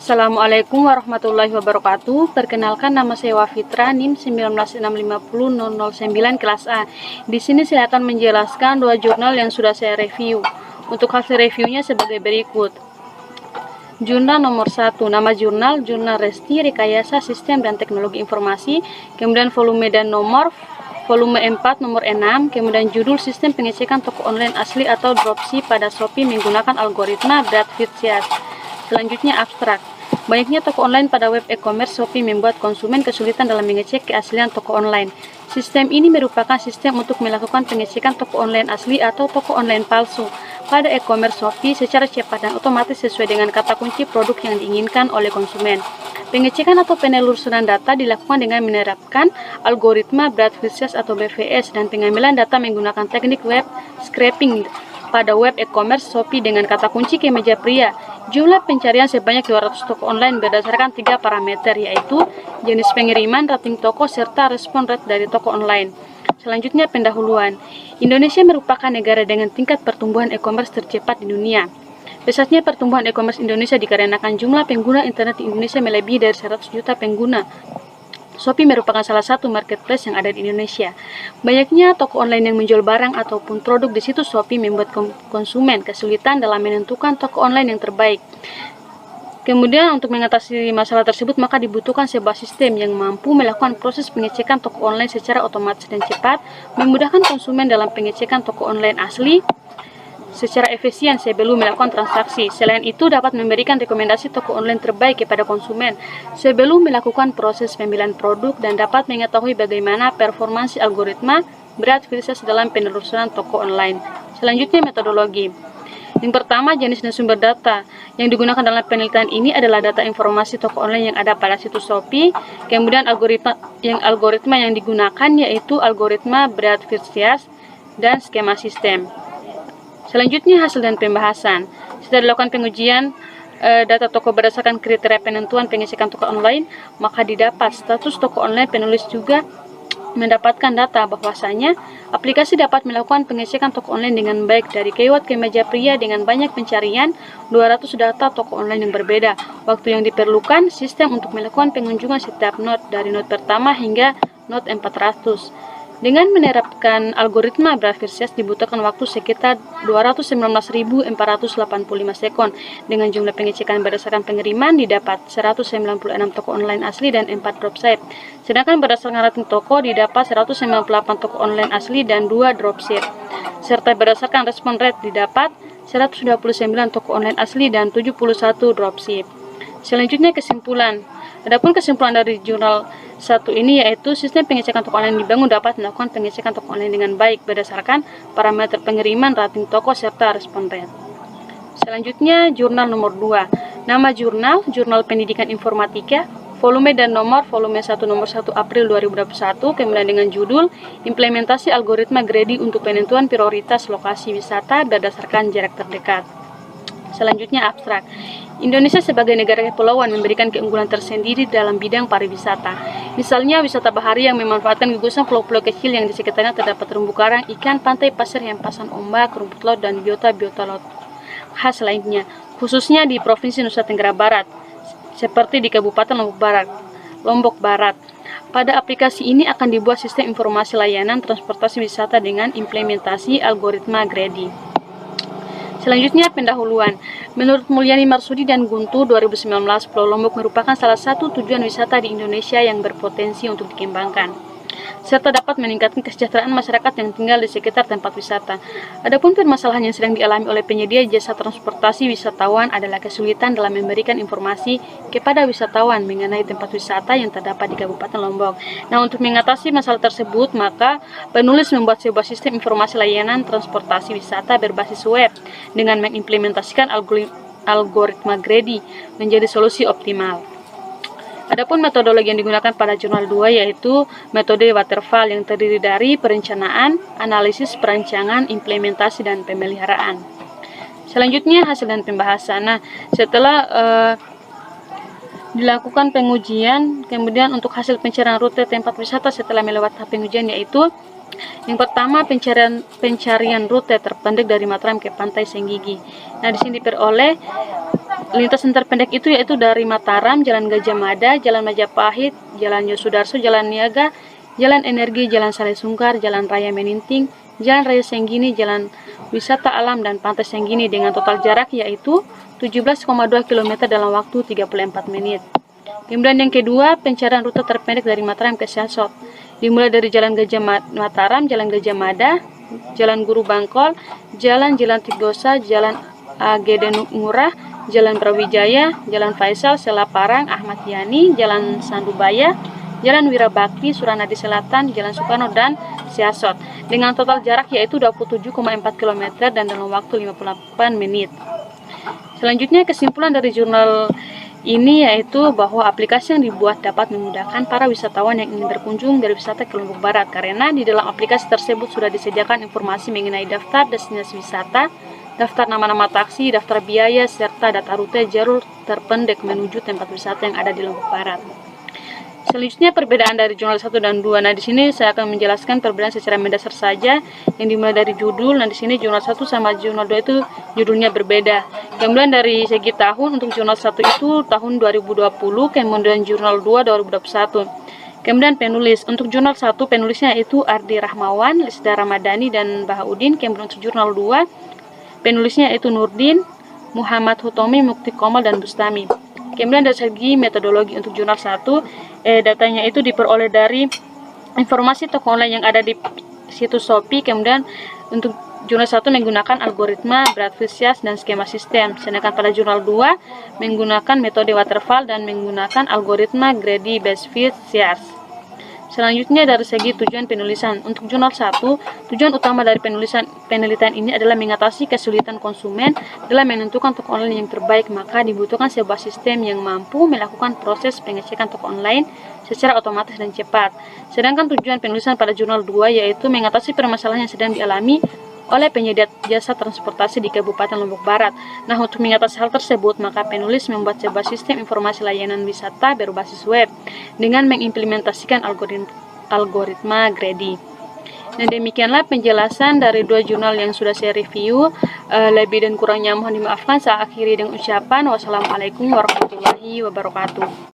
Assalamualaikum warahmatullahi wabarakatuh. Perkenalkan, nama saya Wafitra, NIM 196500009 kelas A. Di sini saya akan menjelaskan dua jurnal yang sudah saya review. Untuk hasil reviewnya sebagai berikut. Jurnal nomor 1, nama jurnal Resti Rekayasa Sistem dan Teknologi Informasi, kemudian volume dan nomor, volume 4 nomor 6, kemudian judul Sistem Pengecekan Toko Online Asli atau Dropship pada Shopee menggunakan algoritma Bradford-Chat. Selanjutnya abstrak. Banyaknya toko online pada web e-commerce Shopee membuat konsumen kesulitan dalam mengecek keaslian toko online. Sistem ini merupakan sistem untuk melakukan pengecekan toko online asli atau toko online palsu pada e-commerce Shopee secara cepat dan otomatis sesuai dengan kata kunci produk yang diinginkan oleh konsumen. Pengecekan atau penelusuran data dilakukan dengan menerapkan algoritma Bradford-Chat atau BVS dan pengambilan data menggunakan teknik web scraping pada web e-commerce Shopee dengan kata kunci kemeja pria. Jumlah pencarian sebanyak 200 toko online berdasarkan 3 parameter, yaitu jenis pengiriman, rating toko, serta respon rate dari toko online. Selanjutnya pendahuluan. Indonesia merupakan negara dengan tingkat pertumbuhan e-commerce tercepat di dunia. Pesatnya pertumbuhan e-commerce Indonesia dikarenakan jumlah pengguna internet di Indonesia melebihi dari 100 juta pengguna. Shopee merupakan salah satu marketplace yang ada di Indonesia. Banyaknya toko online yang menjual barang ataupun produk di situs Shopee membuat konsumen kesulitan dalam menentukan toko online yang terbaik. Kemudian untuk mengatasi masalah tersebut maka dibutuhkan sebuah sistem yang mampu melakukan proses pengecekan toko online secara otomatis dan cepat, memudahkan konsumen dalam pengecekan toko online asli secara efisien sebelum melakukan transaksi. Selain itu, dapat memberikan rekomendasi toko online terbaik kepada konsumen sebelum melakukan proses pemilihan produk dan dapat mengetahui bagaimana performansi algoritma Bradford-Chat dalam penelusuran toko online. Selanjutnya, metodologi. Yang pertama, jenis dan sumber data yang digunakan dalam penelitian ini adalah data informasi toko online yang ada pada situs Shopee. Kemudian algoritma yang digunakan yaitu algoritma Bradford-Chat dan skema sistem. Selanjutnya, hasil dan pembahasan. Setelah dilakukan pengujian data toko berdasarkan kriteria penentuan pengecekan toko online, maka didapat status toko online. Penulis juga mendapatkan data bahwasanya aplikasi dapat melakukan pengecekan toko online dengan baik dari keyword kemeja pria dengan banyak pencarian 200 data toko online yang berbeda. Waktu yang diperlukan sistem untuk melakukan pengunjungan setiap node dari node pertama hingga node 400. Dengan menerapkan algoritma Bradford-Chat dibutuhkan waktu sekitar 219.485 sekon. Dengan jumlah pengecekan berdasarkan pengiriman didapat 196 toko online asli dan 4 dropship. Sedangkan berdasarkan rating toko didapat 198 toko online asli dan 2 dropship. Serta berdasarkan respon rate didapat 129 toko online asli dan 71 dropship. Selanjutnya kesimpulan. Adapun kesimpulan dari jurnal 1 ini yaitu sistem pengecekan toko online dibangun dapat melakukan pengecekan toko online dengan baik berdasarkan parameter pengiriman, rating toko, serta respon rate. Selanjutnya jurnal nomor 2. Nama jurnal Pendidikan Informatika, volume dan nomor, volume 1 nomor 1 April 2021, kemudian dengan judul Implementasi Algoritma Grady untuk Penentuan Prioritas Lokasi Wisata berdasarkan Jarak Terdekat. Selanjutnya abstrak. Indonesia sebagai negara kepulauan memberikan keunggulan tersendiri dalam bidang pariwisata. Misalnya wisata bahari yang memanfaatkan gugusan pulau-pulau kecil yang di sekitarnya terdapat terumbu karang, ikan, pantai pasir, hempasan ombak, rumput laut, dan biota-biota laut khas lainnya, khususnya di Provinsi Nusa Tenggara Barat, seperti di Kabupaten Lombok Barat. Pada aplikasi ini akan dibuat sistem informasi layanan transportasi wisata dengan implementasi algoritma Grady. Selanjutnya pendahuluan. Menurut Mulyani Marsudi dan Guntur 2019, Pulau Lombok merupakan salah satu tujuan wisata di Indonesia yang berpotensi untuk dikembangkan, serta dapat meningkatkan kesejahteraan masyarakat yang tinggal di sekitar tempat wisata. Adapun permasalahan yang sedang dialami oleh penyedia jasa transportasi wisatawan adalah kesulitan dalam memberikan informasi kepada wisatawan mengenai tempat wisata yang terdapat di Kabupaten Lombok. Nah, untuk mengatasi masalah tersebut, maka penulis membuat sebuah sistem informasi layanan transportasi wisata berbasis web dengan mengimplementasikan algoritma Grady menjadi solusi optimal. Adapun metodologi yang digunakan pada jurnal 2 yaitu metode waterfall yang terdiri dari perencanaan, analisis, perancangan, implementasi, dan pemeliharaan. Selanjutnya hasil dan pembahasan. Nah, setelah dilakukan pengujian, kemudian untuk hasil pencarian rute tempat wisata setelah melewati tahap pengujian yaitu yang pertama pencarian rute terpendek dari Mataram ke Pantai Senggigi. Nah, di sini diperoleh lintasan terpendek itu yaitu dari Mataram, Jalan Gajah Mada, Jalan Majapahit, Jalan Yosudarso, Jalan Niaga, Jalan Energi, Jalan Saleh Sungkar, Jalan Raya Meninting, Jalan Raya Senggini, Jalan Wisata Alam dan Pantai Senggini dengan total jarak yaitu 17,2 km dalam waktu 34 menit. Kemudian yang kedua, pencarian rute terpendek dari Mataram ke Siasot. Dimulai dari Jalan Gajah Mataram, Jalan Gajah Mada, Jalan Guru Bangkol, Jalan Tigdosa, Jalan Agede Ngurah, Jalan Brawijaya, Jalan Faisal, Selaparang, Ahmad Yani, Jalan Sandubaya, Jalan Wirabakti, Suranadi Selatan, Jalan Soekarno, dan Siasot. Dengan total jarak yaitu 27,4 km dan dalam waktu 58 menit. Selanjutnya kesimpulan dari jurnal ini yaitu bahwa aplikasi yang dibuat dapat memudahkan para wisatawan yang ingin berkunjung dari wisata ke Lombok Barat karena di dalam aplikasi tersebut sudah disediakan informasi mengenai daftar destinasi wisata, daftar nama-nama taksi, daftar biaya, serta data rute jalur terpendek menuju tempat wisata yang ada di Lombok Barat. Selanjutnya perbedaan dari jurnal 1 dan 2. Nah, di sini saya akan menjelaskan perbedaan secara mendasar saja yang dimulai dari judul. Nah, di sini jurnal 1 sama jurnal 2 itu judulnya berbeda. Kemudian dari segi tahun untuk jurnal 1 itu tahun 2020, kemudian jurnal 2 2021. Kemudian penulis. Untuk jurnal 1 penulisnya itu Ardi Rahmawan, Lisda Ramadhani dan Bahaudin. Kemudian untuk jurnal 2 penulisnya itu Nurdin, Muhammad Hutomi, Mukti Komal dan Bustami. Kemudian dari segi metodologi untuk jurnal 1 datanya itu diperoleh dari informasi toko online yang ada di situs Shopee. Kemudian untuk jurnal 1 menggunakan algoritma Bradford-Sias dan skema sistem, sedangkan pada jurnal 2 menggunakan metode waterfall dan menggunakan algoritma Grady Basfield-Sias. Selanjutnya dari segi tujuan penulisan. Untuk jurnal 1, tujuan utama dari penelitian ini adalah mengatasi kesulitan konsumen dalam menentukan toko online yang terbaik, maka dibutuhkan sebuah sistem yang mampu melakukan proses pengecekan toko online secara otomatis dan cepat. Sedangkan tujuan penulisan pada jurnal 2 yaitu mengatasi permasalahan yang sedang dialami oleh penyedia jasa transportasi di Kabupaten Lombok Barat. Nah, untuk mengatasi hal tersebut, maka penulis membuat sebuah sistem informasi layanan wisata berbasis web dengan mengimplementasikan algoritma Grady. Dan demikianlah penjelasan dari 2 jurnal yang sudah saya review. Lebih dan kurangnya mohon dimaafkan. Saya akhiri dengan ucapan wassalamualaikum warahmatullahi wabarakatuh.